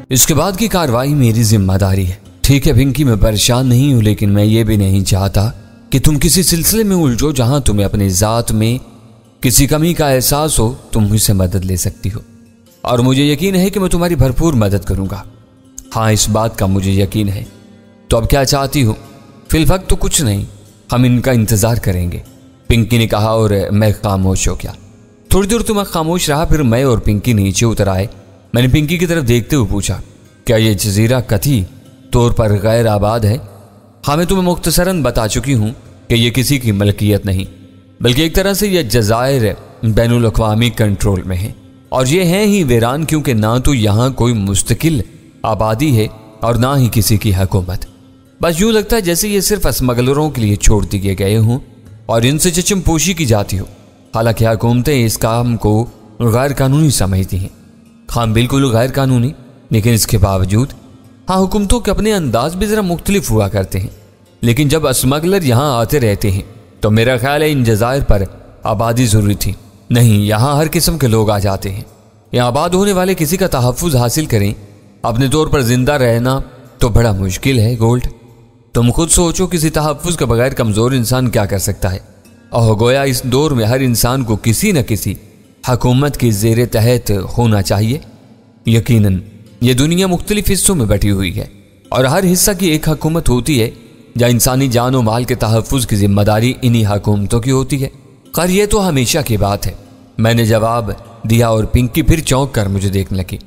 इसके बाद की कार्रवाई मेरी जिम्मेदारी है। ठीक है पिंकी, मैं परेशान नहीं हूं, लेकिन मैं ये भी नहीं चाहता कि तुम किसी सिलसिले में उलझो जहां तुम्हें अपनी जात में किसी कमी का एहसास हो। तुम मुझसे मदद ले सकती हो और मुझे यकीन है कि मैं तुम्हारी भरपूर मदद करूंगा। हाँ, इस बात का मुझे यकीन है। तो अब क्या चाहती हो? फिलवक्त तो कुछ नहीं, हम इनका इंतजार करेंगे, पिंकी ने कहा और मैं खामोश हो गया। थोड़ी देर तो मैं खामोश रहा, फिर मैं और पिंकी नीचे उतर आए। मैंने पिंकी की तरफ देखते हुए पूछा, क्या यह जजीरा कथी तौर पर गैर आबाद है? हाँ, मैं तुम्हें मुख्तसरन बता चुकी हूँ कि यह किसी की मलकियत नहीं, बल्कि एक तरह से यह जजायर बैनुल अक़वामी कंट्रोल में है। और ये है ही वीरान, क्योंकि ना तो यहाँ कोई मुस्तकिल आबादी है और ना ही किसी की हुकूमत। बस यूँ लगता है जैसे ये सिर्फ स्मगलरों के लिए छोड़ दिए गए हों और इनसे चचम पोशी की जाती हो। हालांकि हुकूमतें इस काम को गैर कानूनी समझती हैं। हाँ, बिल्कुल गैर कानूनी, लेकिन इसके बावजूद हाँ, हुकूमतों के अपने अंदाज भी ज़रा मुख्तलिफ हुआ करते हैं। लेकिन जब स्मगलर यहाँ आते रहते हैं तो मेरा ख्याल है इन जजायर पर आबादी ज़रूरी थी। नहीं, यहाँ हर किस्म के लोग आ जाते हैं। यहाँ आबाद होने वाले किसी का तहफ़्फ़ुज़ हासिल करें, अपने तौर पर जिंदा रहना तो बड़ा मुश्किल है। गोल्ड, तुम खुद सोचो, किसी तहफ़्फ़ुज़ के बगैर कमज़ोर इंसान क्या कर सकता है? और गोया इस दौर में हर इंसान को किसी न किसी हुकूमत की ज़ेर तहत होना चाहिए। यकीनन ये दुनिया मुख्तलिफ हिस्सों में बटी हुई है और हर हिस्सा की एक हुकूमत होती है जहाँ इंसानी जान और माल के तहफ़्फ़ुज़ की जिम्मेदारी इन्हीं हुकूमतों की होती है। खैर, ये तो हमेशा की बात है, मैंने जवाब दिया और पिंकी फिर चौंक कर मुझे देखने लगी।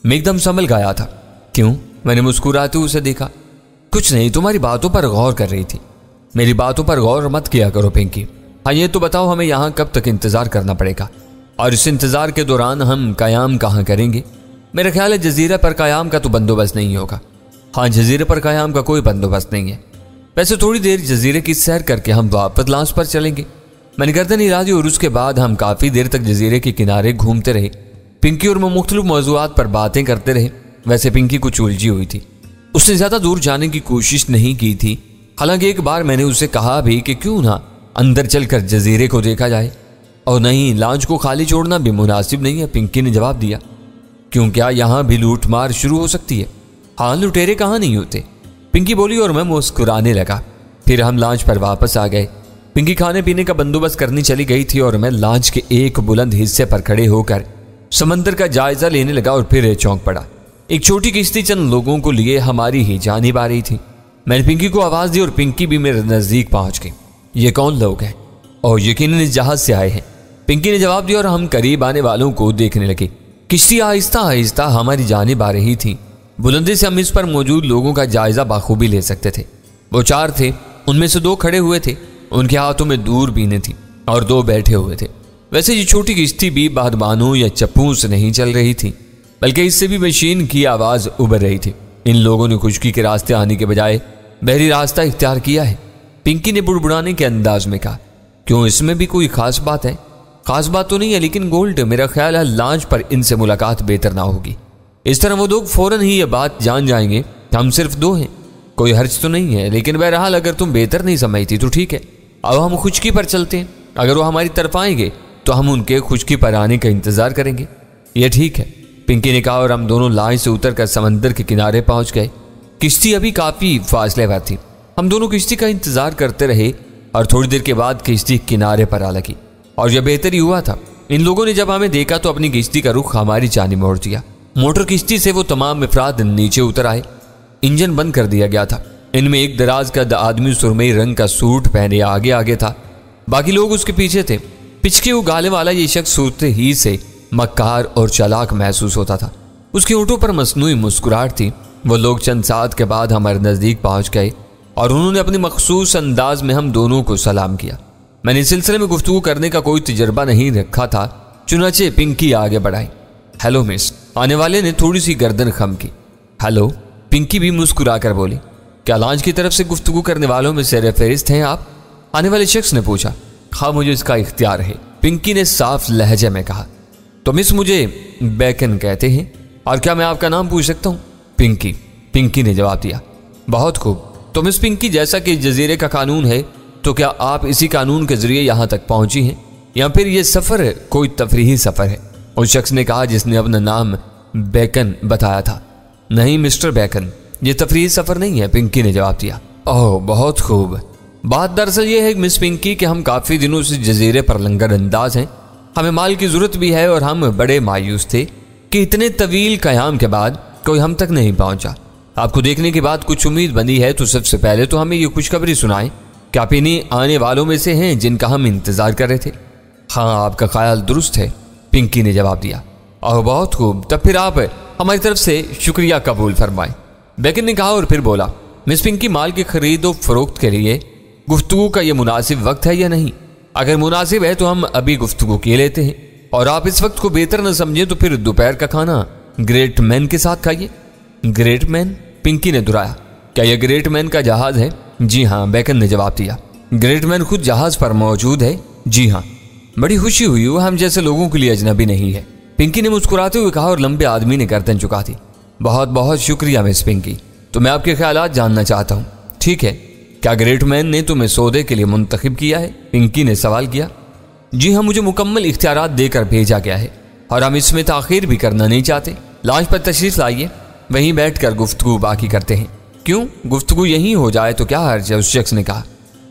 मैं एकदम संभल गया था। क्यों? मैंने मुस्कुराते उसे देखा। कुछ नहीं, तुम्हारी बातों पर गौर कर रही थी। मेरी बातों पर गौर मत किया करो पिंकी। हाँ, ये तो बताओ, हमें यहाँ कब तक इंतज़ार करना पड़ेगा और इस इंतज़ार के दौरान हम क़याम कहाँ करेंगे? मेरा ख्याल है जजीरा पर क़याम का तो बंदोबस्त नहीं होगा। हाँ, जजीरे पर क़याम का कोई बंदोबस्त नहीं है। वैसे थोड़ी देर जजीरे की सैर करके हम वापस लॉन्च पर चलेंगे। मैंने गर्दन हिला दी और उसके बाद हम काफ़ी देर तक जजीरे के किनारे घूमते रहे। पिंकी और मैं मुख्तलिफ मौज़ूआत पर बातें करते रहे। वैसे पिंकी कुछ उलझी हुई थी, उसने ज़्यादा दूर जाने की कोशिश नहीं की थी। हालांकि एक बार मैंने उससे कहा भी कि क्यों ना अंदर चलकर जजीरे को देखा जाए। और नहीं, लॉन्च को खाली छोड़ना भी मुनासिब नहीं है, पिंकी ने जवाब दिया। क्यों, क्या यहाँ भी लूट मार शुरू हो सकती है? हाँ, लुटेरे कहाँ नहीं होते, पिंकी बोली और मैं मुस्कुराने लगा। फिर हम लॉन्च पर वापस आ गए। पिंकी खाने पीने का बंदोबस्त करनी चली गई थी और मैं लॉन्च के एक बुलंद हिस्से पर खड़े होकर समंदर का जायजा लेने लगा और फिर चौंक पड़ा। एक छोटी किश्ती चंद लोगों को लिए हमारी ही जानिब आ रही थी। मैंने पिंकी को आवाज़ दी और पिंकी भी मेरे नज़दीक पहुंच गई। ये कौन लोग हैं? और यकीनन इस जहाज से आए हैं, पिंकी ने जवाब दिया और हम करीब आने वालों को देखने लगे। किश्ती आहिस्ता आहिस्ता हमारी जानिब आ रही थी। बुलंदी से हम इस पर मौजूद लोगों का जायजा बाखूबी ले सकते थे। वो 4 थे, उनमें से 2 खड़े हुए थे, उनके हाथों में दूरबीनें थी और 2 बैठे हुए थे। वैसे ये छोटी किश्ती भी बादबानों या चप्पूओं से नहीं चल रही थी, बल्कि इससे भी मशीन की आवाज़ उभर रही थी। इन लोगों ने खुशकी के रास्ते आने के बजाय बहरी रास्ता इख्तियार किया है, पिंकी ने बुड़बुड़ाने के अंदाज में कहा। क्यों, इसमें भी कोई खास बात है? खास बात तो नहीं है, लेकिन गोल्ड, मेरा ख्याल है लॉन्च पर इनसे मुलाकात बेहतर ना होगी। इस तरह वो लोग फौरन ही ये बात जान जाएंगे कि हम सिर्फ 2 हैं। कोई हर्ज तो नहीं है, लेकिन बहरहाल अगर तुम बेहतर नहीं समझती तो ठीक है, अब हम खुशकी पर चलते हैं। अगर वो हमारी तरफ आएंगे तो हम उनके खुशकी पर आने का इंतज़ार करेंगे। यह ठीक है, पिंकी ने कहा और हम दोनों लॉन्च से उतरकर समंदर के किनारे पहुंच गए। किश्ती अभी काफ़ी फासले पर थी। हम दोनों किश्ती का इंतज़ार करते रहे और थोड़ी देर के बाद किश्ती किनारे पर आ लगी और यह बेहतर ही हुआ था। इन लोगों ने जब हमें देखा तो अपनी किश्ती का रुख हमारी जानिब मोड़ दिया। मोटर किश्ती से वो तमाम अफराद नीचे उतर आए। इंजन बंद कर दिया गया था। इनमें एक दराज का आदमी सुरमई रंग का सूट पहने आगे आगे था, बाकी लोग उसके पीछे थे। पिचके उगाले वाला ये शख्स सूरते ही से मक्कार और चालाक महसूस होता था। उसके होठों पर मसनूई मुस्कुराहट थी। वो लोग चंद साथ के बाद हमारे नज़दीक पहुंच गए और उन्होंने अपने मखसूस अंदाज में हम दोनों को सलाम किया। मैंने इस सिलसिले में गुफ्तगू करने का कोई तजर्बा नहीं रखा था, चुनाचे पिंकी आगे बढ़ाई। हेलो मिस, आने वाले ने थोड़ी सी गर्दन खम की। हेलो, पिंकी भी मुस्कुरा कर बोली। क्या लॉन्च की तरफ से गुफ्तगू करने वालों में से फहरिस्त हैं आप? आने वाले शख्स ने पूछा। हाँ, मुझे इसका इख्तियार है, पिंकी ने साफ लहजे में कहा। तो मिस, मुझे बेकन कहते हैं और क्या मैं आपका नाम पूछ सकता हूँ? पिंकी ने जवाब दिया। बहुत खूब, तो मिस पिंकी, जैसा कि जजीरे का कानून है, तो क्या आप इसी कानून के जरिए यहाँ तक पहुँची हैं या फिर ये सफ़र कोई तफरीही सफ़र है? उस शख्स ने कहा जिसने अपना नाम बेकन बताया था। नहीं मिस्टर बेकन, ये तफरीही सफर नहीं है, पिंकी ने जवाब दिया। ओह बहुत खूब। बात दरअसल ये है मिस पिंकी कि हम काफी दिनों से जजीरे पर लंगर अंदाज हैं, हमें माल की जरूरत भी है और हम बड़े मायूस थे कि इतने तवील कयाम के बाद कोई हम तक नहीं पहुंचा। आपको देखने के बाद कुछ उम्मीद बनी है तो सबसे पहले तो हमें ये खुशखबरी सुनाएं कि आप इन्हीं आने वालों में से हैं जिनका हम इंतजार कर रहे थे। हाँ, आपका ख्याल दुरुस्त है, पिंकी ने जवाब दिया। ओह बहुत खूब, तब फिर आप हमारी तरफ से शुक्रिया कबूल फरमाएं, बेकन ने कहा और फिर बोला, मिस पिंकी माल की खरीद और फरोख्त के लिए गुफ्तगू का ये मुनासिब वक्त है या नहीं? अगर मुनासिब है तो हम अभी गुफ्तगू किए लेते हैं, और आप इस वक्त को बेहतर न समझे तो फिर दोपहर का खाना ग्रेट मैन के साथ खाइए। Great man? पिंकी ने दुहराया। क्या यह ग्रेट मैन का जहाज है? जी हाँ, बेकन ने जवाब दिया। ग्रेट मैन खुद जहाज पर मौजूद है? जी हाँ। बड़ी खुशी हुई, वो हम जैसे लोगों के लिए अजनबी नहीं है, पिंकी ने मुस्कुराते हुए कहा और लंबे आदमी ने गर्दन झुका दी। बहुत बहुत शुक्रिया मिस पिंकी, तो मैं आपके ख्यालात जानना चाहता हूँ। ठीक है, क्या ग्रेट मैन ने तुम्हें सौदे के लिए मुंतखब किया है? पिंकी ने सवाल किया। जी हाँ, मुझे मुकम्मल इख्तियारात देकर भेजा गया है और हम इसमें ताखीर भी करना नहीं चाहते। लॉन्च पर तशरीफ लाइए, वहीं बैठकर गुफ्तगू बाकी करते हैं। क्यों, गुफ्तगू यहीं हो जाए तो क्या हर्ज है? उस शख्स ने कहा।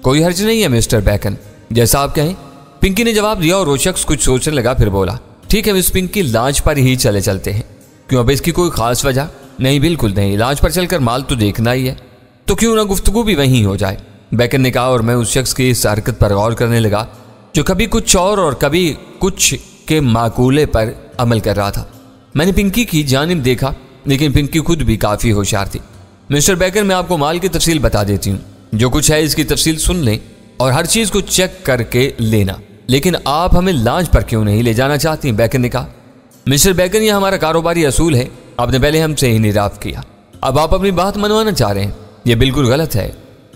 कोई हर्ज नहीं है मिस्टर बेकन, जैसा आप कहें, पिंकी ने जवाब दिया और वो शख्स कुछ सोचने लगा, फिर बोला, ठीक है मिस पिंकी, लॉन्च पर ही चले चलते हैं। क्यों, अब इसकी कोई खास वजह? नहीं, बिल्कुल नहीं, लॉन्च पर चलकर माल तो देखना ही है, तो क्यों ना गुफ्तगू भी वहीं हो जाए, बेकन ने कहा। और मैं उस शख्स की इस हरकत पर गौर करने लगा जो कभी कुछ और कभी कुछ के माकूले पर अमल कर रहा था। मैंने पिंकी की जानिब देखा, लेकिन पिंकी खुद भी काफी होशियार थी। मिस्टर बेकन, मैं आपको माल की तफसील बता देती हूँ, जो कुछ है इसकी तफसील सुन लें और हर चीज को चेक करके लेना। लेकिन आप हमें लॉन्च पर क्यों नहीं ले जाना चाहती? बेकन ने कहा। मिस्टर बेकन, यह हमारा कारोबारी असूल है, आपने पहले हमसे इनराफ किया, अब आप अपनी बात मनवाना चाह रहे हैं, यह बिल्कुल गलत है,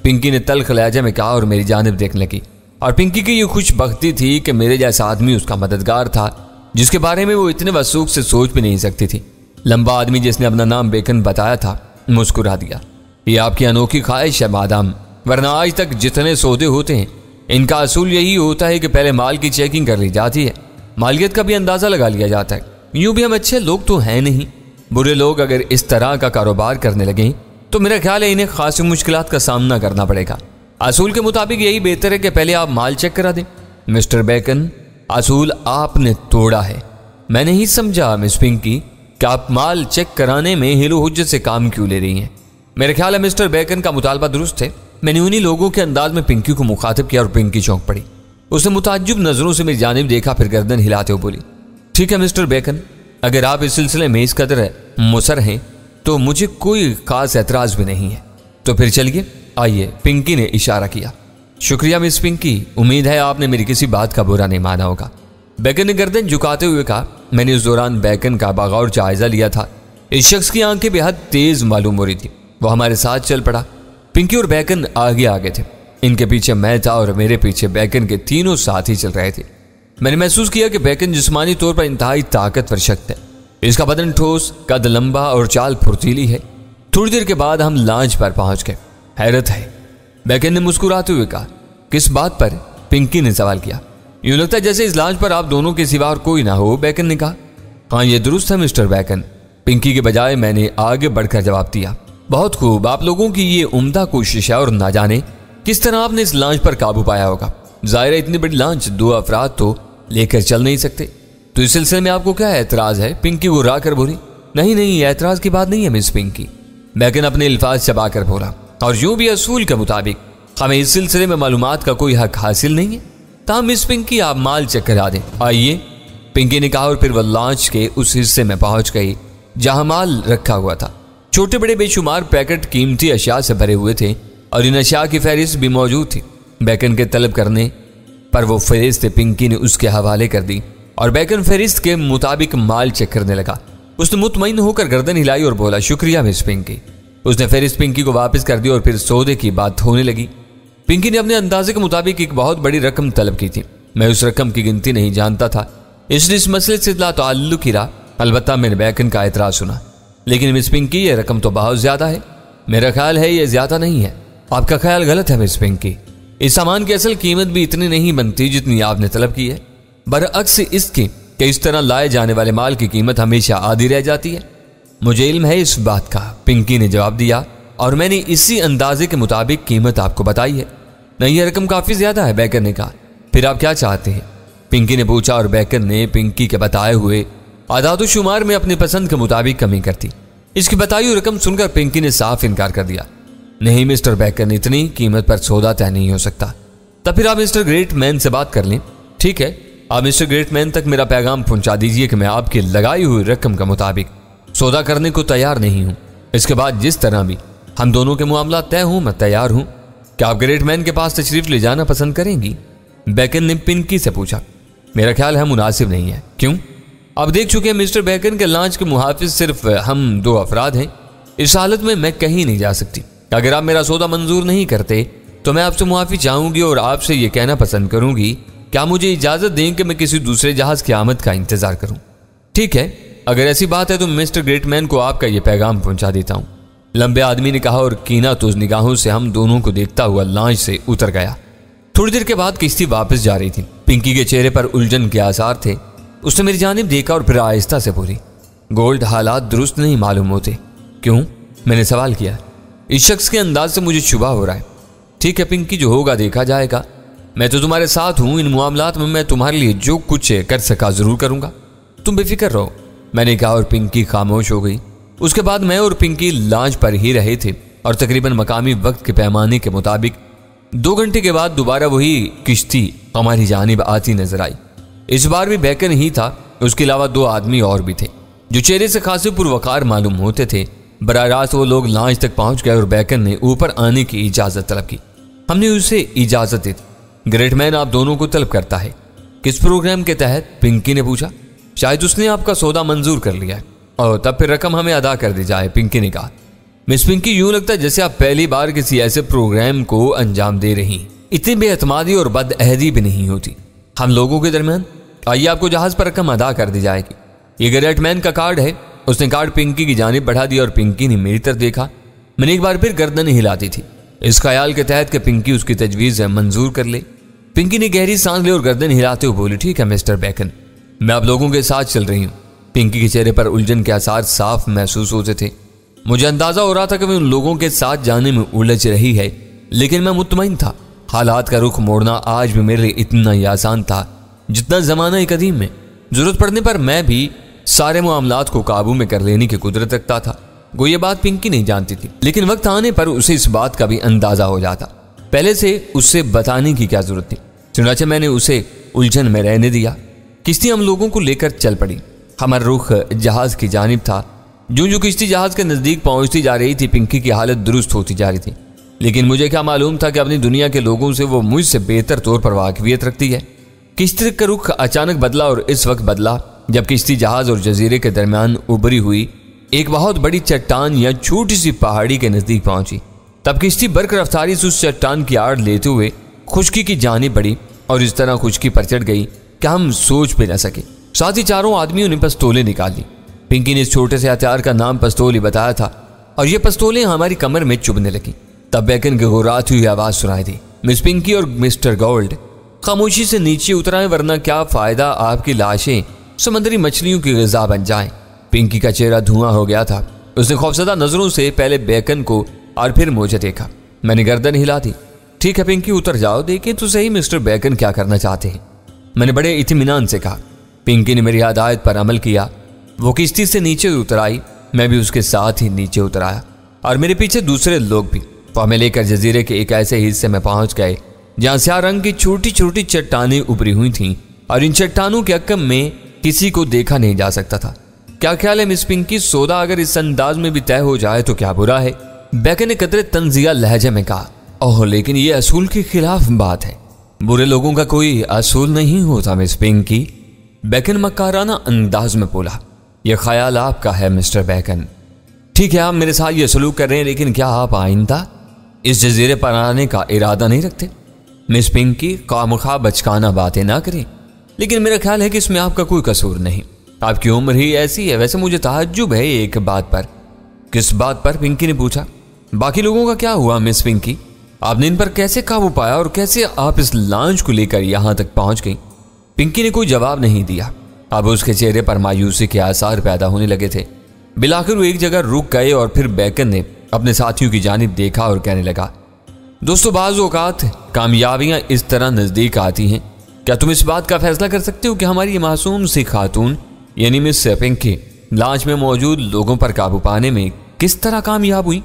पिंकी ने तल्ख लहजे में कहा और मेरी जानिब देखने लगी। और पिंकी की ये खुशबख्ती थी कि मेरे जैसा आदमी उसका मददगार था, जिसके बारे में वो इतने वसूख से सोच भी नहीं सकती थी। लंबा आदमी जिसने अपना नाम बेकन बताया था मुस्कुरा दिया। ये आपकी अनोखी ख्वाहिश है मादाम, वरना आज तक जितने सौदे होते हैं इनका असूल यही होता है कि पहले माल की चेकिंग कर ली जाती है, मालियत का भी अंदाजा लगा लिया जाता है। यूं भी हम अच्छे लोग तो हैं नहीं, बुरे लोग अगर इस तरह का कारोबार करने लगे तो मेरा ख्याल है इन्हें खासी मुश्किलात का सामना करना पड़ेगा। असूल के मुताबिक यही बेहतर है कि पहले आप माल चेक करा दें। मिस्टर बेकन, असूल आपने तोड़ा है। मैं नहीं समझा मिस पिंकी कि आप माल चेक कराने में हिलो हुज्जत से काम क्यों ले रही हैं। मेरे ख्याल है मिस्टर बेकन का मुतालबा दुरुस्त है। मैंने उन्हीं लोगों के अंदाज में पिंकी को मुखातिब किया और पिंकी चौंक पड़ी। उसने मुताज्जुब नजरों से मेरी जानिब देखा, फिर गर्दन हिलाते हुए बोली, ठीक है मिस्टर बेकन, अगर आप इस सिलसिले में इस कदर मुसर हैं तो मुझे कोई खास एतराज भी नहीं है, तो फिर चलिए आइए, पिंकी ने इशारा किया। शुक्रिया मिस पिंकी, उम्मीद है आपने मेरी किसी बात का बुरा नहीं माना होगा, बेकन ने गर्दन झुकाते हुए कहा। मैंने उस दौरान बेकन का बगौर जायजा लिया था। इस शख्स की आंखें बेहद तेज मालूम हो रही थी। वो हमारे साथ चल पड़ा। पिंकी और बेकन आगे आगे थे, इनके पीछे मैं था और मेरे पीछे बेकन के तीनों साथी चल रहे थे। मैंने महसूस किया कि बेकन जिस्मानी तौर पर इंतहाई ताकतवर शख्स है। इसका बदन ठोस, कद लंबा और चाल फुर्तीली है। थोड़ी देर के बाद हम लॉन्च पर पहुंच गए। हैरत है, बेकन ने मुस्कुराते हुए कहा। किस बात पर? पिंकी ने सवाल किया। यूं लगता है जैसे इस लॉन्च पर आप दोनों के सिवा और कोई ना हो, बेकन ने कहा। हाँ, ये दुरुस्त है मिस्टर बेकन, पिंकी के बजाय मैंने आगे बढ़कर जवाब दिया। बहुत खूब, आप लोगों की ये उम्दा कोशिश है और ना जाने किस तरह आपने इस लॉन्च पर काबू पाया होगा। जाहिर है इतनी बड़ी लॉन्च 2 अफराद तो लेकर चल नहीं सकते, तो इस सिलसिले में आपको क्या एतराज है? पिंकी गुर्रा कर बोली। नहीं नहीं, एतराज की बात नहीं है मिस पिंकी, बेकन अपने अल्फाज चबा कर बोला। और यूं भी असूल के मुताबिक हमें इस सिलसिले में मालूमात का कोई हक हासिल नहीं है। तब मिस पिंकी, आप माल चेक करा दें। आइए, पिंकी ने कहा और फिर वह लॉन्च के उस हिस्से में पहुंच गई जहां माल रखा हुआ था। छोटे बड़े बेशुमार पैकेट कीमती अशिया से भरे हुए थे और इन अशिया की फहरिस्त भी मौजूद थी। बेकन के तलब करने पर वो फहरिस्त पिंकी ने उसके हवाले कर दी और बेकन फहरिस्त के मुताबिक माल चेक करने लगा। उसने मुतमईन होकर गर्दन हिलाई और बोला, शुक्रिया मिस पिंकी। उसने फहरिस्त पिंकी को वापस कर दी और फिर सौदे की बात होने लगी। पिंकी ने अपने अंदाजे के मुताबिक एक बहुत बड़ी रकम तलब की थी। मैं उस रकम की गिनती नहीं जानता था, इसलिए इस मसले से ताल्लुक ही रहा। अलबत्ता मैंने बेकन का एतराज सुना। लेकिन मिस पिंकी, ये रकम तो बहुत ज्यादा है। मेरा ख्याल है ये ज्यादा नहीं है। आपका ख्याल गलत है मिस पिंकी, इस सामान की असल कीमत भी इतनी नहीं बनती जितनी आपने तलब की है। बरअक्स इसके कि इस तरह लाए जाने वाले माल की कीमत हमेशा आधी रह जाती है। मुझे इल्म है इस बात का, पिंकी ने जवाब दिया, और मैंने इसी अंदाजे के मुताबिक कीमत आपको बताई है। नहीं, यह रकम काफी ज्यादा है, बेकर ने कहा। फिर आप क्या चाहते हैं? पिंकी ने पूछा, और बेकर ने पिंकी के बताए हुए आदाद शुमार में अपनी पसंद के मुताबिक कमी कर दी। इसकी बताई हुई रकम सुनकर पिंकी ने साफ इनकार कर दिया। नहीं मिस्टर बेकर, इतनी कीमत पर सौदा तय नहीं हो सकता। तब फिर आप मिस्टर ग्रेटमैन से बात कर लें। ठीक है, आप मिस्टर ग्रेटमैन तक मेरा पैगाम पहुंचा दीजिए कि मैं आपकी लगाई हुई रकम के मुताबिक सौदा करने को तैयार नहीं हूं। इसके बाद जिस तरह भी हम दोनों के मामला तय हूं, मैं तैयार हूं। क्या आप ग्रेटमैन के पास तशरीफ ले जाना पसंद करेंगी? बेकन ने पिंकी से पूछा। मेरा ख्याल है मुनासिब नहीं है। क्यों? आप देख चुके हैं मिस्टर बेकन के लॉन्च के मुहाफिज सिर्फ हम 2 अफराद हैं। इस हालत में मैं कहीं नहीं जा सकती। अगर आप मेरा सौदा मंजूर नहीं करते तो मैं आपसे मुआफी चाहूंगी और आपसे यह कहना पसंद करूंगी, क्या मुझे इजाजत दें कि मैं किसी दूसरे जहाज की आमद का इंतजार करूं? ठीक है, अगर ऐसी बात है तो मिस्टर ग्रेटमैन को आपका यह पैगाम पहुंचा देता हूं, लंबे आदमी ने कहा, और कीना तुझ निगाहों से हम दोनों को देखता हुआ लॉन्च से उतर गया। थोड़ी देर के बाद किश्ती वापस जा रही थी। पिंकी के चेहरे पर उलझन के आसार थे। उसने मेरी जानिब देखा और फिर आहिस्ता से बोली, गोल्ड, हालात दुरुस्त नहीं मालूम होते। क्यों? मैंने सवाल किया। इस शख्स के अंदाज से मुझे शुबा हो रहा है। ठीक है पिंकी, जो होगा देखा जाएगा। मैं तो तुम्हारे साथ हूं, इन मामलात में मैं तुम्हारे लिए जो कुछ कर सका जरूर करूंगा, तुम बेफिक्र रहो, मैंने कहा, और पिंकी खामोश हो गई। उसके बाद मैं और पिंकी लॉन्च पर ही रहे थे और तकरीबन मकामी वक्त के पैमाने के मुताबिक 2 घंटे के बाद दोबारा वही किश्ती हमारी जानिब आती नजर आई। इस बार भी बेकन ही था। उसके अलावा 2 आदमी और भी थे जो चेहरे से खासे पुरवकार मालूम होते थे। बराह रास्त वो लोग लॉन्च तक पहुंच गए और बेकन ने ऊपर आने की इजाजत तलब की। हमने उसे इजाजत दी। ग्रेटमैन आप दोनों को तलब करता है। किस प्रोग्राम के तहत? पिंकी ने पूछा। शायद उसने आपका सौदा मंजूर कर लिया है और तब फिर रकम हमें अदा कर दी जाए, पिंकी ने कहा। मिस पिंकी, यूं लगता है जैसे आप पहली बार किसी ऐसे प्रोग्राम को अंजाम दे रही। इतनी बेअतमादी और बदअहदी भी नहीं होती हम लोगों के दरमियान। आइए, आपको जहाज पर रकम अदा कर दी जाएगी। ये ग्रेटमैन का कार्ड है। उसने कार्ड पिंकी की जानिब बढ़ा दिया और पिंकी ने मेरी तरफ देखा। मैंने एक बार फिर गर्दन हिलाती थी इस ख्याल के तहत कि पिंकी उसकी तजवीज़ मंजूर कर ले। पिंकी ने गहरी सांस ली और गर्दन हिलाते हुए बोली, ठीक है मिस्टर बेकन, मैं आप लोगों के साथ चल रही हूँ। पिंकी के चेहरे पर उलझन के आसार साफ महसूस होते थे। मुझे अंदाजा हो रहा था कि मैं उन लोगों के साथ जाने में उलझ रही है, लेकिन मैं मुतमईन था। हालात का रुख मोड़ना आज भी मेरे लिए इतना ही आसान था जितना जमाना कदीम में। जरूरत पड़ने पर मैं भी सारे मामलात को काबू में कर लेने की कुदरत रखता था। वो ये बात पिंकी नहीं जानती थी, लेकिन वक्त आने पर उसे इस बात का भी अंदाजा हो जाता। पहले से उससे बताने की क्या जरूरत थी। चुनाचे मैंने उसे उलझन में रहने दिया। किश्ती हम लोगों को लेकर चल पड़ी। हमारा रुख जहाज की जानिब था। जो किश्ती जहाज के नजदीक पहुंचती जा रही थी, पिंकी की हालत दुरुस्त होती जा रही थी। लेकिन मुझे क्या मालूम था कि अपनी दुनिया के लोगों से वो मुझसे बेहतर तौर पर वाकफियत रखती है। किश्ती का रुख अचानक बदला और इस वक्त बदला जब किश्ती जहाज और जजीरे के दरमियान उभरी हुई एक बहुत बड़ी चट्टान या छोटी सी पहाड़ी के नजदीक पहुंची। तब किश्ती बर्क रफ्तारी से उस चट्टान की आड़ लेते हुए खुश्की की जानिब बढ़ी और इस तरह खुश्की पर चढ़ गई कि हम सोच भी न सके। साथ ही चारों आदमियों ने पिस्तौलें निकाली। पिंकी ने इस छोटे से हथियार का नाम पिस्तौल ही बताया था और ये पिस्तौलें हमारी कमर में चुभने लगी। तब बेकन की गुर्राती हुई आवाज सुनाई दी, मिस पिंकी और मिस्टर गोल्ड, खामोशी से नीचे उतराएं, वरना क्या फायदा आपकी लाशें समंदरी मछलियों की ग़िज़ा बन जाएं। पिंकी का चेहरा धुआं हो गया था। उसने खौफजदा नजरों से पहले बेकन को और फिर मुझे देखा। मैंने गर्दन हिला दी। ठीक है पिंकी, उतर जाओ, देखें तो सही मिस्टर बेकन क्या करना चाहते हैं, मैंने बड़े इत्मीनान से कहा। पिंकी ने मेरी हिदायत पर अमल किया। वो किश्ती से नीचे उतर आई। मैं भी उसके साथ ही नीचे उतर आया और मेरे पीछे दूसरे लोग भी। वो हमें लेकर जजीरे के एक ऐसे हिस्से में पहुंच गए जहां स्याह रंग की छोटी छोटी चट्टानें उभरी हुई थीं और इन चट्टानों के अक्कम में किसी को देखा नहीं जा सकता था। क्या ख्याल है मिस पिंकी, सौदा अगर इस अंदाज में भी तय हो जाए तो क्या बुरा है? बेकन ने कतरे तंजिया लहजे में कहा, ओह लेकिन ये असूल के खिलाफ बात है। बुरे लोगों का कोई असूल नहीं होता मिस पिंकी, बेकन मक्काराना अंदाज में बोला। यह ख्याल आपका है मिस्टर बेकन। ठीक है, आप मेरे साथ ये सलूक कर रहे हैं, लेकिन क्या आप आइंदा इस जजीरे पर आने का इरादा नहीं रखते? मिस पिंकी, खामखा बचकाना बातें ना करें, लेकिन मेरा ख्याल है कि इसमें आपका कोई कसूर नहीं। आपकी उम्र ही ऐसी है। वैसे मुझे ताज्जुब है एक बात पर। किस बात पर? पिंकी ने पूछा। बाकी लोगों का क्या हुआ मिस पिंकी? आपने इन पर कैसे काबू पाया और कैसे आप इस लॉन्च को लेकर यहां तक पहुंच गई? पिंकी ने कोई जवाब नहीं दिया। अब उसके चेहरे पर मायूसी के आसार पैदा होने लगे थे। बिलाखिर वो एक जगह रुक गए और फिर बेकन ने अपने साथियों की जानिब देखा और कहने लगा, दोस्तों बाज़ औक़ात कामयाबियां इस तरह नज़दीक आती हैं। क्या तुम इस बात का फैसला कर सकते हो कि हमारी ये मासूम सी खातून यानी मिस पिंकी लांच में मौजूद लोगों पर काबू पाने में किस तरह कामयाब हुई?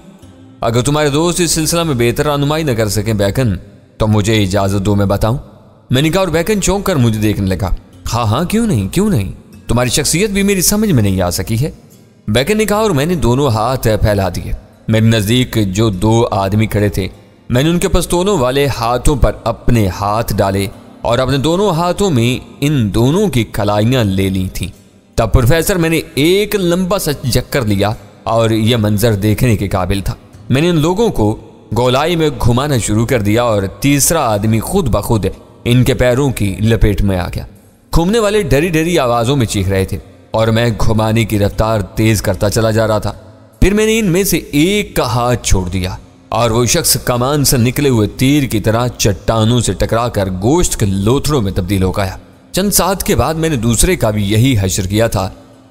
अगर तुम्हारे दोस्त इस सिलसिला में बेहतर रहनुमाई न कर सकें बेकन, तो मुझे इजाज़त दो, मैं बताऊं। मैंने कहा और बेकन चौंक कर मुझे देखने लगा। हाँ, क्यों नहीं, तुम्हारी शख्सियत भी मेरी समझ में नहीं आ सकी है, बेकन ने कहा और मैंने दोनों हाथ फैला दिए। मेरे नज़दीक जो दो आदमी खड़े थे, मैंने उनके पस्तोलों वाले हाथों पर अपने हाथ डाले और अपने दोनों हाथों में इन दोनों की कलाइयां ले ली थीं। तब प्रोफेसर मैंने एक लंबा सा चक्कर लिया और यह मंजर देखने के काबिल था। मैंने इन लोगों को गोलाई में घुमाना शुरू कर दिया और तीसरा आदमी खुद ब खुद इनके पैरों की लपेट में आ गया। घूमने वाले डरी डरी आवाज़ों में चीख रहे थे और मैं घुमाने की रफ्तार तेज करता चला जा रहा था। फिर मैंने इनमें से एक का हाथ छोड़ दिया और वो शख्स कमान से निकले हुए तीर की तरह चट्टानों से टकराकर गोश्त के लोथड़ों में तब्दील हो गया। चंद साथ के बाद मैंने दूसरे का भी यही हश्र किया था।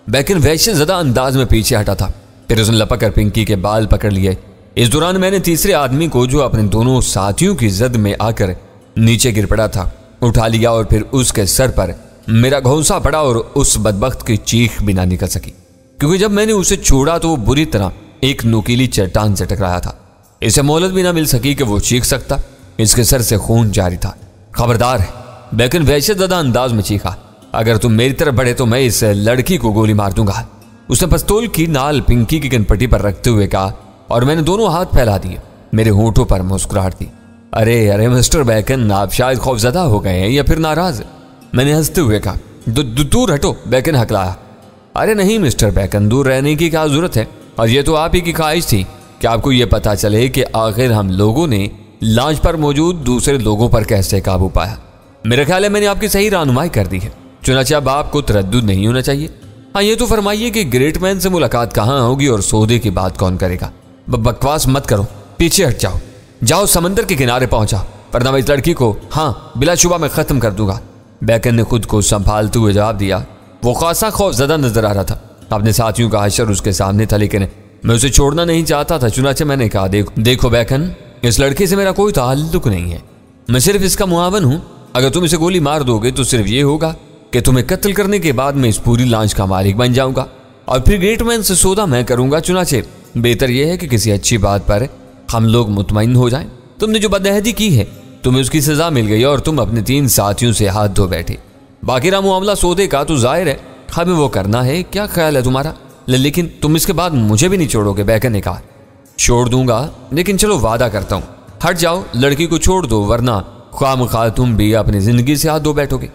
बेकन वहशत ज़दा अंदाज में पीछे हटा था। फिर उसने लपक कर पिंकी के बाल पकड़ लिए। इस दौरान मैंने तीसरे आदमी को, जो अपने दोनों साथियों की जद में आकर नीचे गिर पड़ा था, उठा लिया और फिर उसके सर पर मेरा घोंसा पड़ा और उस बदबख्त की चीख भी ना निकल सकी, क्योंकि जब मैंने उसे छोड़ा तो वो बुरी तरह एक नुकीली चट्टान से टकराया था। इसे मोहलत भी ना मिल सकी कि वो चीख सकता। इसके सर से खून जारी था। खबरदार है, बेकन वहशत ज़दा अंदाज में चीखा, अगर तुम मेरी तरफ बढ़े तो मैं इस लड़की को गोली मार दूंगा। उसने पिस्तौल की नाल पिंकी की कनपट्टी पर रखते हुए कहा और मैंने दोनों हाथ फैला दिए। मेरे होंठों पर मुस्कुराहट थी। अरे मिस्टर बेकन, आप शायद खौफजदा हो गए हैं या फिर नाराज, मैंने हंसते हुए कहा। दूर हटो, बेकन हकलाया। अरे नहीं मिस्टर बेकन, दूर रहने की क्या जरूरत है, और ये तो आप ही की ख्वाहिश थी कि आपको ये पता चले कि आखिर हम लोगों ने लांच पर मौजूद दूसरे लोगों पर कैसे काबू पाया। मेरा ख्याल है मैंने आपकी सही रहनुमाई कर दी है, चुनांचे अब आपको तरद्दुद नहीं होना चाहिए। हाँ, ये तो फरमाइए कि ग्रेट मैन से मुलाकात कहाँ होगी और सौदे की बात कौन करेगा? बकवास मत करो, पीछे हट जाओ, समंदर के किनारे पहुंचा, वरना मैं इस लड़की को हाँ बिलाशुबा मैं खत्म कर दूंगा। बेकन ने खुद को संभालते हुए जवाब दिया। वो खासा खौफजदा नजर आ रहा था। अपने साथियों का हशर उसके सामने था, लेकिन मैं उसे छोड़ना नहीं चाहता था। चुनांचे मैंने कहा, देखो बेकन, इस लड़के से मेरा कोई ताल्लुक नहीं है, मैं सिर्फ इसका मुआवन हूँ। अगर तुम इसे गोली मार दोगे तो सिर्फ ये होगा कि तुम्हें कत्ल करने के बाद मैं इस पूरी लांच का मालिक बन जाऊंगा और फिर ग्रेट मैन से सौदा मैं करूंगा। चुनांचे बेहतर यह है कि किसी अच्छी बात पर हम लोग मुतमईन हो जाएं। तुमने जो बदअहदी की है, तुम्हें उसकी सजा मिल गई और तुम अपने 3 साथियों से हाथ धो बैठे। बाकी रहा मामला सौदे का, तो जाहिर है हमें वो करना है। क्या ख्याल है तुम्हारा? लेकिन तुम इसके बाद मुझे भी नहीं छोड़ोगे? बेकन ने कहा। छोड़ दूंगा, लेकिन चलो वादा करता हूँ, हट जाओ, लड़की को छोड़ दो, वरना ख्वामख्वाह तुम भी अपनी जिंदगी से हाथ धो बैठोगे।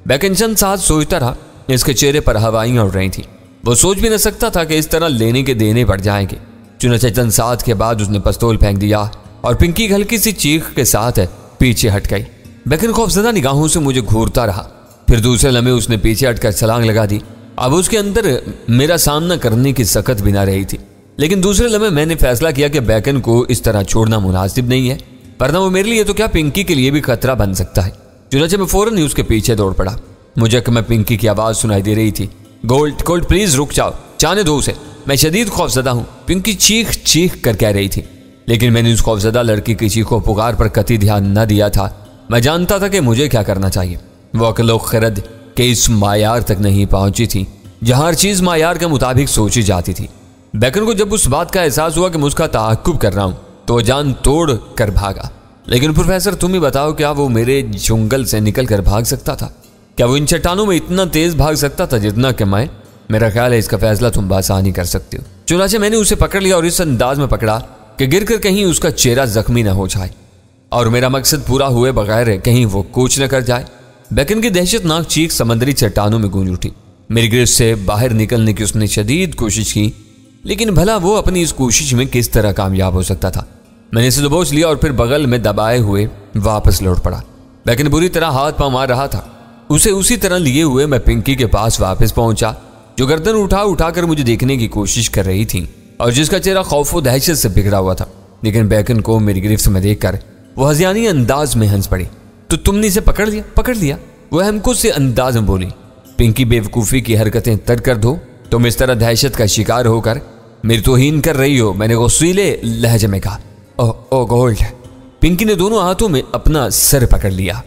बेकन चंद साथ सोचता रहा। इसके चेहरे पर हवाइयां उड़ रही थी। वो सोच भी न सकता था कि इस तरह लेने के देने पड़ जाएंगे। चुनांचे चंद साथ के बाद उसने पिस्तौल फेंक दिया और पिंकी हल्की सी चीख के साथ पीछे हट गई। बेकन खौफजदा निगाहों से मुझे घूरता रहा। फिर दूसरे लम्हे उसने पीछे हटकर छलांग लगा दी। अब उसके अंदर मेरा सामना करने की सकत भी ना रही थी, लेकिन दूसरे लम्हे मैंने फैसला किया कि बेकन को इस तरह छोड़ना मुनासिब नहीं है, वरना वो मेरे लिए तो क्या पिंकी के लिए भी खतरा बन सकता है। चुनांचे मैं फौरन ही उसके पीछे दौड़ पड़ा। मुझे मैं पिंकी की आवाज़ सुनाई दे रही थी, गोल्ड प्लीज रुक जाओ, जाने दो उसे, मैं शदीद खौफजदा हूँ। पिंकी चीख कर कह रही थी, लेकिन मैंने उस खौफजदा लड़की की चीखों पुकार पर कतई ध्यान न दिया था। मैं जानता था कि मुझे क्या करना चाहिए। वो अक्ल खरद के इस मायार तक नहीं पहुंची थी जहां हर चीज मायार के मुताबिक सोची जाती थी। बेकन को जब उस बात का एहसास हुआ कि मैं उसका ताक़ुब कर रहा हूं, तो वो जान तोड़ कर भागा। लेकिन प्रोफेसर, तुम ही बताओ, क्या वो मेरे जंगल से निकल कर भाग सकता था? क्या वो इन चट्टानों में इतना तेज भाग सकता था जितना कि मैं? मेरा ख्याल है इसका फैसला तुम बासानी कर सकते हो। चुनांचे मैंने उसे पकड़ लिया और इस अंदाज में पकड़ा कि गिरकर कहीं उसका चेहरा जख्मी न हो जाए और मेरा मकसद पूरा हुए बगैर कहीं वो कूच न कर जाए। बेकन की दहशतनाक चीख समंदरी चट्टानों में गूंज उठी। मेरी गिरफ्त से बाहर निकलने की उसने शदीद कोशिश की, लेकिन भला वो अपनी इस कोशिश में किस तरह कामयाब हो सकता था। मैंने इसे दबोच लिया और फिर बगल में दबाए हुए वापस लौट पड़ा। बेकन बुरी तरह हाथ पांव मार रहा था। उसे उसी तरह लिए हुए मैं पिंकी के पास वापस पहुंचा, जो गर्दन उठा कर मुझे देखने की कोशिश कर रही थी और जिसका चेहरा खौफ व दहशत से बिगड़ा हुआ था। लेकिन बेकन को मेरी गिरफ्त में देखकर वो हज़ियानी अंदाज में हंस पड़ी। तो तुमने इसे पकड़ लिया? वो हमको से अंदाज में बोली। पिंकी, बेवकूफ़ी की हरकतें तर्क कर दो तुम इस तरह दहशत का शिकार होकर मेरी तौहीन कर रही हो, मैंने गुस्सीले लहजे में कहा। ओ गोल्ड। पिंकी ने दोनों हाथों में अपना सर पकड़ लिया।